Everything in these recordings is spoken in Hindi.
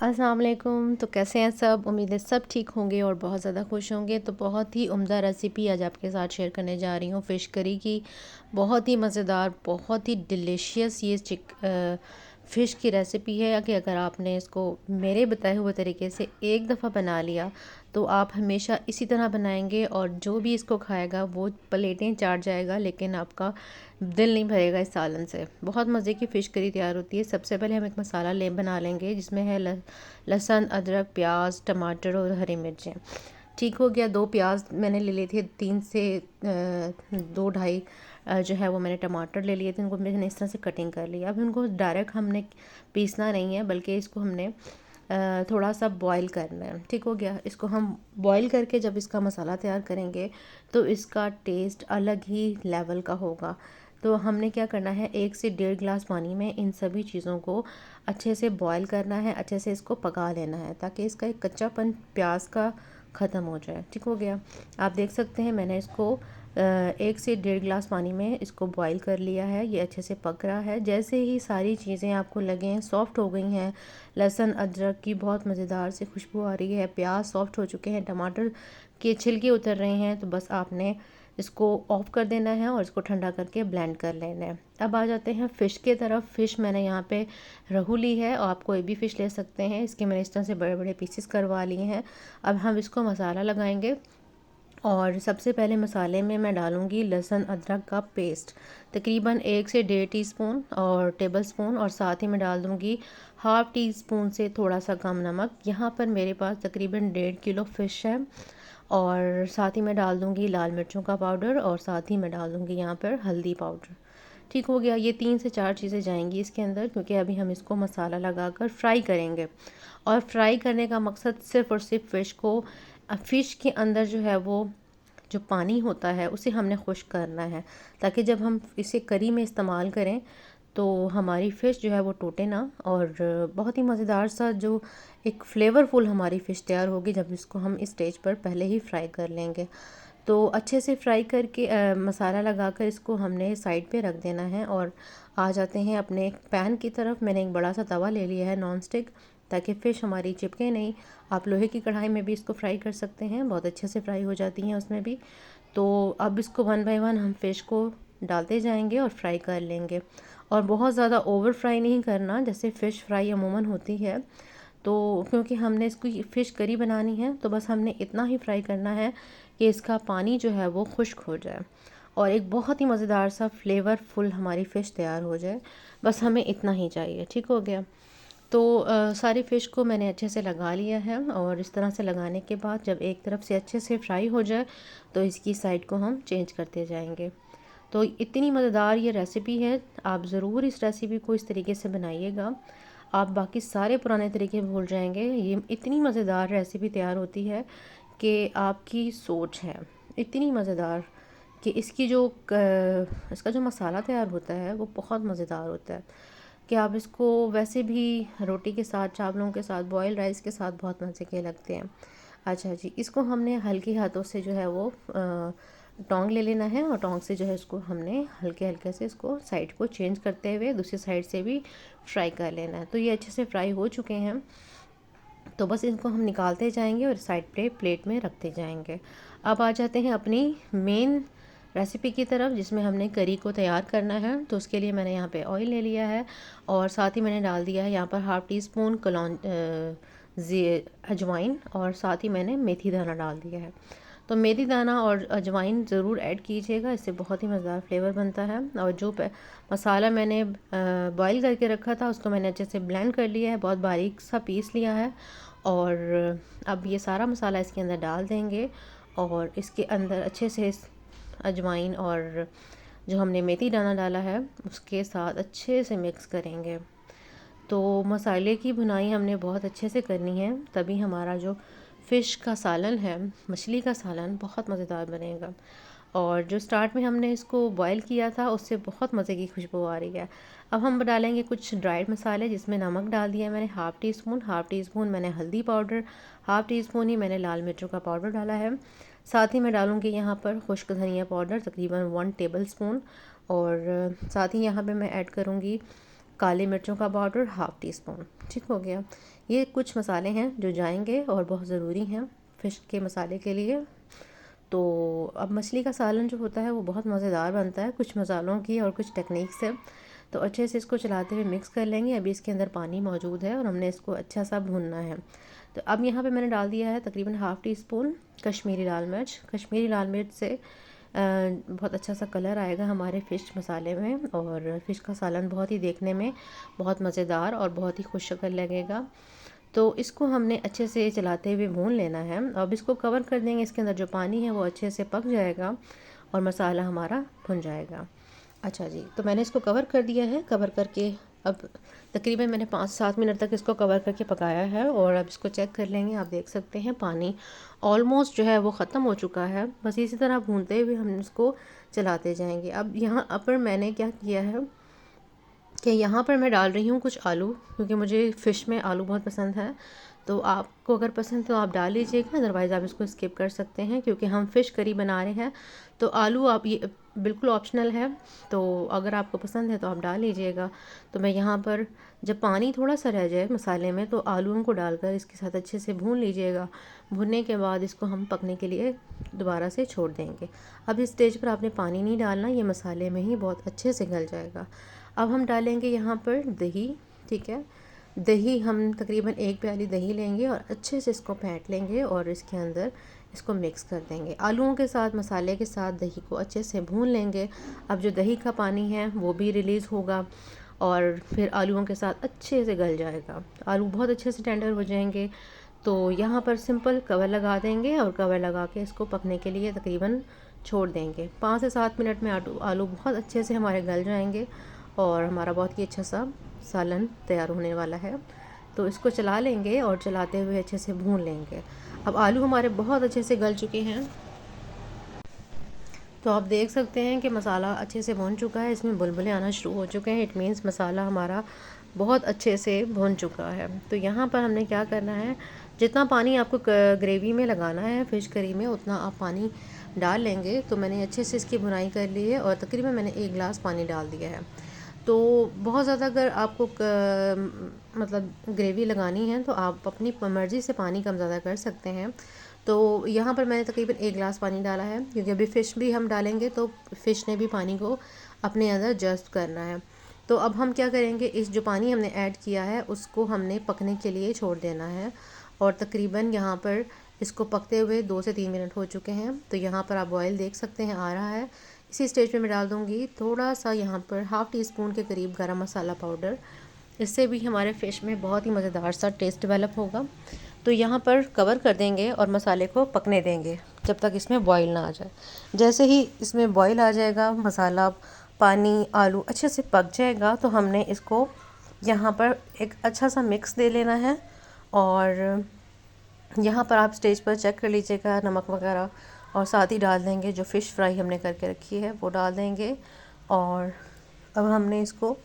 अस्सलाम वालेकुम। तो कैसे हैं सब? उम्मीद है सब ठीक होंगे और बहुत ज़्यादा खुश होंगे। तो बहुत ही उम्दा रेसिपी आज आपके साथ शेयर करने जा रही हूँ फ़िश करी की। बहुत ही मज़ेदार, बहुत ही डिलीशियस ये फ़िश की रेसिपी है कि अगर आपने इसको मेरे बताए हुए तरीके से एक दफ़ा बना लिया तो आप हमेशा इसी तरह बनाएंगे और जो भी इसको खाएगा वो प्लेटें चाट जाएगा, लेकिन आपका दिल नहीं भरेगा इस सालन से। बहुत मज़े की फ़िश करी तैयार होती है। सबसे पहले हम एक मसाला बना लेंगे जिसमें है लहसुन, अदरक, प्याज, टमाटर और हरी मिर्चें। ठीक हो गया। 2 प्याज मैंने ले लिए थे, 3 से 2 ढाई जो है वो मैंने टमाटर ले लिए थे। उनको मैंने इस तरह से कटिंग कर लिया। अब उनको डायरेक्ट हमने पीसना नहीं है, बल्कि इसको हमने थोड़ा सा बॉईल करना है। ठीक हो गया। इसको हम बॉईल करके जब इसका मसाला तैयार करेंगे तो इसका टेस्ट अलग ही लेवल का होगा। तो हमने क्या करना है, 1 से 1.5 गिलास पानी में इन सभी चीज़ों को अच्छे से बॉईल करना है, अच्छे से इसको पका लेना है ताकि इसका एक कच्चापन प्याज का ख़त्म हो जाए। ठीक हो गया। आप देख सकते हैं मैंने इसको 1 से 1.5 गिलास पानी में इसको बॉईल कर लिया है। ये अच्छे से पक रहा है। जैसे ही सारी चीज़ें आपको लगें सॉफ़्ट हो गई हैं, लहसुन अदरक की बहुत मज़ेदार से खुशबू आ रही है, प्याज सॉफ़्ट हो चुके हैं, टमाटर के छिलके उतर रहे हैं, तो बस आपने इसको ऑफ़ कर देना है और इसको ठंडा करके ब्लेंड कर लेना है। अब आ जाते हैं फ़िश के तरफ। फ़िश मैंने यहाँ पे रोहू ली है और आप कोई भी फ़िश ले सकते हैं। इसके मैंने इस तरह से बड़े बड़े पीसेस करवा लिए हैं। अब हम इसको मसाला लगाएंगे और सबसे पहले मसाले में मैं डालूँगी लहसुन अदरक का पेस्ट, तकरीबन 1 से 1.5 टीस्पून और टेबल स्पून, और साथ ही मैं डाल दूँगी हाफ़ टी स्पून से थोड़ा सा कम नमक। यहाँ पर मेरे पास तकरीबन 1.5 किलो फ़िश है। और साथ ही मैं डाल दूँगी लाल मिर्चों का पाउडर और साथ ही मैं डाल दूँगी यहाँ पर हल्दी पाउडर। ठीक हो गया। ये 3 से 4 चीज़ें जाएंगी इसके अंदर, क्योंकि अभी हम इसको मसाला लगाकर फ्राई करेंगे। और फ्राई करने का मकसद सिर्फ़ और सिर्फ फ़िश के अंदर जो है वो जो पानी होता है उसे हमने खुश्क करना है, ताकि जब हम इसे करी में इस्तेमाल करें तो हमारी फ़िश जो है वो टूटे ना, और बहुत ही मज़ेदार सा जो एक फ्लेवरफुल हमारी फ़िश तैयार होगी जब इसको हम इस स्टेज पर पहले ही फ्राई कर लेंगे। तो अच्छे से फ्राई करके मसाला लगाकर इसको हमने साइड पे रख देना है। और आ जाते हैं अपने एक पैन की तरफ। मैंने एक बड़ा सा तवा ले लिया है नॉन स्टिक, ताकि फ़िश हमारी चिपके नहीं। आप लोहे की कढ़ाई में भी इसको फ्राई कर सकते हैं, बहुत अच्छे से फ्राई हो जाती हैं उसमें भी। तो अब इसको वन बाय वन हम फ़िश को डालते जाएंगे और फ्राई कर लेंगे। और बहुत ज़्यादा ओवर फ्राई नहीं करना जैसे फ़िश फ्राई अमूमन होती है। तो क्योंकि हमने इसको फ़िश करी बनानी है तो बस हमने इतना ही फ्राई करना है कि इसका पानी जो है वो खुश्क हो जाए और एक बहुत ही मज़ेदार सा फ्लेवरफुल हमारी फ़िश तैयार हो जाए। बस हमें इतना ही चाहिए। ठीक हो गया। तो सारी फ़िश को मैंने अच्छे से लगा लिया है, और इस तरह से लगाने के बाद जब एक तरफ से अच्छे से फ्राई हो जाए तो इसकी साइड को हम चेंज करते जाएंगे। तो इतनी मज़ेदार ये रेसिपी है, आप ज़रूर इस रेसिपी को इस तरीके से बनाइएगा। आप बाकी सारे पुराने तरीके भूल जाएंगे। ये इतनी मज़ेदार रेसिपी तैयार होती है कि आपकी सोच है इतनी मज़ेदार कि इसका जो मसाला तैयार होता है वो बहुत मज़ेदार होता है कि आप इसको वैसे भी रोटी के साथ, चावलों के साथ, बॉयल राइस के साथ बहुत मज़े के लगते हैं। अच्छा जी, इसको हमने हल्के हाथों से जो है वो टोंग ले लेना है, और टोंग से जो है इसको हमने हल्के हल्के से इसको साइड को चेंज करते हुए दूसरी साइड से भी फ्राई कर लेना है। तो ये अच्छे से फ्राई हो चुके हैं, तो बस इनको हम निकालते जाएंगे और साइड पे प्लेट में रखते जाएंगे। अब आ जाते हैं अपनी मेन रेसिपी की तरफ, जिसमें हमने करी को तैयार करना है। तो उसके लिए मैंने यहाँ पे ऑयल ले लिया है और साथ ही मैंने डाल दिया है यहाँ पर हाफ़ टी स्पून अजवाइन, और साथ ही मैंने मेथी दाना डाल दिया है। तो मेथी दाना और अजवाइन ज़रूर ऐड कीजिएगा, इससे बहुत ही मज़ेदार फ्लेवर बनता है। और जो मसाला मैंने बॉईल करके रखा था उसको मैंने अच्छे से ब्लेंड कर लिया है, बहुत बारीक सा पीस लिया है। और अब ये सारा मसाला इसके अंदर डाल देंगे और इसके अंदर अच्छे से अजवाइन और जो हमने मेथी दाना डाला है उसके साथ अच्छे से मिक्स करेंगे। तो मसाले की भुनाई हमने बहुत अच्छे से करनी है, तभी हमारा जो फ़िश का सालन है, मछली का सालन, बहुत मज़ेदार बनेगा। और जो स्टार्ट में हमने इसको बॉईल किया था उससे बहुत मज़े की खुशबू आ रही है। अब हम डालेंगे कुछ ड्राइड मसाले, जिसमें नमक डाल दिया मैंने हाफ़ टी स्पून मैंने हल्दी पाउडर, हाफ़ टी स्पून ही मैंने लाल मिर्चों का पाउडर डाला है। साथ ही मैं डालूँगी यहाँ पर खुश्क धनिया पाउडर तकरीबन 1 टेबल स्पून, और साथ ही यहाँ पे मैं ऐड करूँगी काली मिर्चों का पाउडर हाफ़ टी स्पून। ठीक हो गया। ये कुछ मसाले हैं जो जाएंगे और बहुत ज़रूरी हैं फ़िश के मसाले के लिए। तो अब मछली का सालन जो होता है वो बहुत मज़ेदार बनता है कुछ मसालों की और कुछ टेक्निक से। तो अच्छे से इसको चलाते हुए मिक्स कर लेंगे। अभी इसके अंदर पानी मौजूद है और हमने इसको अच्छा सा भूनना है। तो अब यहाँ पे मैंने डाल दिया है तकरीबन हाफ़ टी स्पून कश्मीरी लाल मिर्च। कश्मीरी लाल मिर्च से बहुत अच्छा सा कलर आएगा हमारे फ़िश मसाले में, और फ़िश का सालन बहुत ही देखने में बहुत मज़ेदार और बहुत ही खुशशक्ल लगेगा। तो इसको हमने अच्छे से चलाते हुए भून लेना है। अब इसको कवर कर देंगे, इसके अंदर जो पानी है वो अच्छे से पक जाएगा और मसाला हमारा भुन जाएगा। अच्छा जी, तो मैंने इसको कवर कर दिया है। कवर करके अब तकरीबन मैंने 5-7 मिनट तक इसको कवर करके पकाया है, और अब इसको चेक कर लेंगे। आप देख सकते हैं पानी ऑलमोस्ट जो है वो ख़त्म हो चुका है। बस इसी तरह भूनते हुए हम इसको चलाते जाएंगे। अब यहाँ पर मैंने क्या किया है कि यहाँ पर मैं डाल रही हूँ कुछ आलू, क्योंकि मुझे फ़िश में आलू बहुत पसंद है। तो आपको अगर पसंद तो आप डाल लीजिएगा, अदरवाइज़ आप इसको स्किप कर सकते हैं, क्योंकि हम फ़िश करी बना रहे हैं। तो आलू आप ये बिल्कुल ऑप्शनल है, तो अगर आपको पसंद है तो आप डाल लीजिएगा। तो मैं यहाँ पर जब पानी थोड़ा सा रह जाए मसाले में तो आलूओं को डालकर इसके साथ अच्छे से भून लीजिएगा। भूनने के बाद इसको हम पकने के लिए दोबारा से छोड़ देंगे। अब इस स्टेज पर आपने पानी नहीं डालना, ये मसाले में ही बहुत अच्छे से गल जाएगा। अब हम डालेंगे यहाँ पर दही। ठीक है, दही हम तकरीबन 1 प्याली दही लेंगे और अच्छे से इसको फेंट लेंगे और इसके अंदर इसको मिक्स कर देंगे। आलूओं के साथ मसाले के साथ दही को अच्छे से भून लेंगे। अब जो दही का पानी है वो भी रिलीज़ होगा और फिर आलूओं के साथ अच्छे से गल जाएगा। आलू बहुत अच्छे से टेंडर हो जाएंगे। तो यहाँ पर सिंपल कवर लगा देंगे और कवर लगा के इसको पकने के लिए तकरीबन छोड़ देंगे। 5 से 7 मिनट में आलू बहुत अच्छे से हमारे गल जाएंगे और हमारा बहुत ही अच्छा सा सालन तैयार होने वाला है। तो इसको चला लेंगे और चलाते हुए अच्छे से भून लेंगे। अब आलू हमारे बहुत अच्छे से गल चुके हैं। तो आप देख सकते हैं कि मसाला अच्छे से भून चुका है, इसमें बुलबुले आना शुरू हो चुके हैं। इट मीन्स मसाला हमारा बहुत अच्छे से भून चुका है। तो यहाँ पर हमने क्या करना है, जितना पानी आपको ग्रेवी में लगाना है फ़िश करी में उतना आप पानी डाल लेंगे। तो मैंने अच्छे से इसकी भुनाई कर ली है और तकरीबन मैंने 1 गिलास पानी डाल दिया है। तो बहुत ज़्यादा अगर आपको मतलब ग्रेवी लगानी है तो आप अपनी मर्ज़ी से पानी कम ज़्यादा कर सकते हैं। तो यहाँ पर मैंने तकरीबन 1 गिलास पानी डाला है, क्योंकि अभी फ़िश भी हम डालेंगे तो फ़िश ने भी पानी को अपने अंदर जज़्ब करना है। तो अब हम क्या करेंगे, इस जो पानी हमने ऐड किया है उसको हमने पकने के लिए छोड़ देना है। और तकरीबन यहाँ पर इसको पकते हुए 2 से 3 मिनट हो चुके हैं। तो यहाँ पर आप बॉयल देख सकते हैं आ रहा है। इसी स्टेज पे मैं डाल दूँगी थोड़ा सा यहाँ पर हाफ़ टी स्पून के करीब गरम मसाला पाउडर। इससे भी हमारे फ़िश में बहुत ही मज़ेदार सा टेस्ट डेवलप होगा। तो यहाँ पर कवर कर देंगे और मसाले को पकने देंगे जब तक इसमें बॉईल ना आ जाए। जैसे ही इसमें बॉईल आ जाएगा, मसाला, पानी, आलू अच्छे से पक जाएगा, तो हमने इसको यहाँ पर एक अच्छा सा मिक्स दे लेना है। और यहाँ पर आप स्टेज पर चेक कर लीजिएगा नमक वगैरह, और साथ ही डाल देंगे जो फ़िश फ्राई हमने करके रखी है वो डाल देंगे। और अब हमने इसको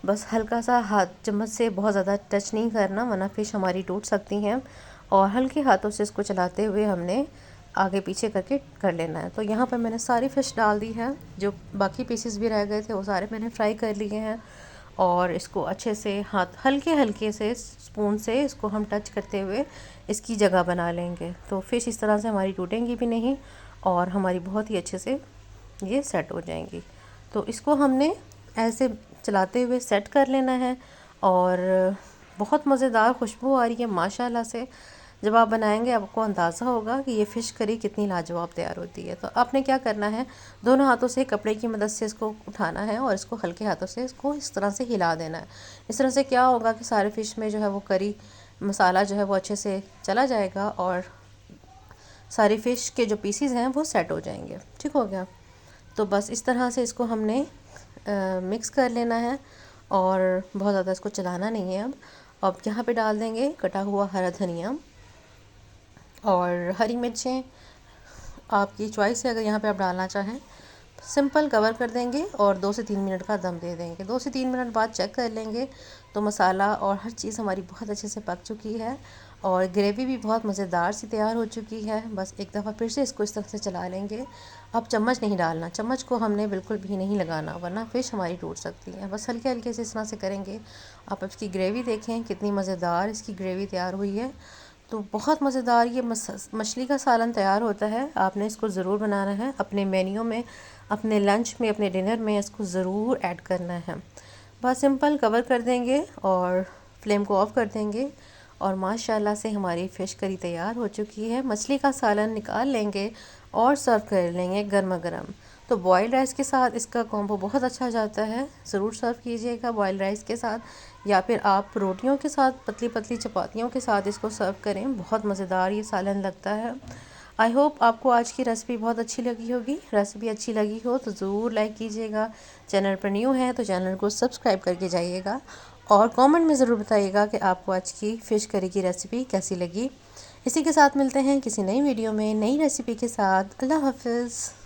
बस हल्का सा हाथ चम्मच से बहुत ज़्यादा टच नहीं करना, वरना फ़िश हमारी टूट सकती हैं। और हल्के हाथों से इसको चलाते हुए हमने आगे पीछे करके कर लेना है। तो यहाँ पर मैंने सारी फ़िश डाल दी है, जो बाकी पीसेस भी रह गए थे वो सारे मैंने फ्राई कर लिए हैं। और इसको अच्छे से हाथ हल्के हल्के से स्पून से इसको हम टच करते हुए इसकी जगह बना लेंगे। तो फ़िश इस तरह से हमारी टूटेंगी भी नहीं और हमारी बहुत ही अच्छे से ये सेट हो जाएंगी। तो इसको हमने ऐसे चलाते हुए सेट कर लेना है। और बहुत मज़ेदार खुशबू आ रही है माशाल्लाह से। जब आप बनाएंगे आपको अंदाज़ा होगा कि ये फ़िश करी कितनी लाजवाब तैयार होती है। तो आपने क्या करना है, दोनों हाथों से कपड़े की मदद से इसको उठाना है और इसको हल्के हाथों से इसको इस तरह से हिला देना है। इस तरह से क्या होगा कि सारे फ़िश में जो है वो करी मसाला जो है वो अच्छे से चला जाएगा और सारी फ़िश के जो पीसीज हैं वो सेट हो जाएंगे। ठीक हो गया। तो बस इस तरह से इसको हमने मिक्स कर लेना है और बहुत ज़्यादा इसको चलाना नहीं है। अब यहाँ पे डाल देंगे कटा हुआ हरा धनिया और हरी मिर्चें, आपकी चॉइस है अगर यहाँ पे आप डालना चाहें। सिंपल कवर कर देंगे और 2 से 3 मिनट का दम दे देंगे। 2 से 3 मिनट बाद चेक कर लेंगे तो मसाला और हर चीज़ हमारी बहुत अच्छे से पक चुकी है और ग्रेवी भी बहुत मज़ेदार सी तैयार हो चुकी है। बस एक दफ़ा फिर से इसको इस तरह से चला लेंगे। अब चम्मच नहीं डालना, चम्मच को हमने बिल्कुल भी नहीं लगाना वरना फ़िश हमारी टूट सकती है। बस हल्के हल्के से इस तरह से करेंगे। आप इसकी ग्रेवी देखें कितनी मज़ेदार इसकी ग्रेवी तैयार हुई है। तो बहुत मज़ेदार ये मछली का सालन तैयार होता है। आपने इसको ज़रूर बनाना है अपने मेन्यू में, अपने लंच में, अपने डिनर में इसको ज़रूर ऐड करना है। बस सिंपल कवर कर देंगे और फ्लेम को ऑफ़ कर देंगे और माशाल्लाह से हमारी फ़िश करी तैयार हो चुकी है। मछली का सालन निकाल लेंगे और सर्व कर लेंगे गर्मा गर्म। तो बॉयल्ड राइस के साथ इसका कॉम्बो बहुत अच्छा जाता है। ज़रूर सर्व कीजिएगा बॉयल्ड राइस के साथ या फिर आप रोटियों के साथ, पतली पतली चपातियों के साथ इसको सर्व करें। बहुत मज़ेदार ये सालन लगता है। आई होप आपको आज की रेसिपी बहुत अच्छी लगी होगी। रेसिपी अच्छी लगी हो तो ज़रूर लाइक कीजिएगा। चैनल पर न्यू है तो चैनल को सब्सक्राइब करके जाइएगा और कमेंट में ज़रूर बताइएगा कि आपको आज की फ़िश करी की रेसिपी कैसी लगी। इसी के साथ मिलते हैं किसी नई वीडियो में नई रेसिपी के साथ। अल्लाह हाफ़िज़।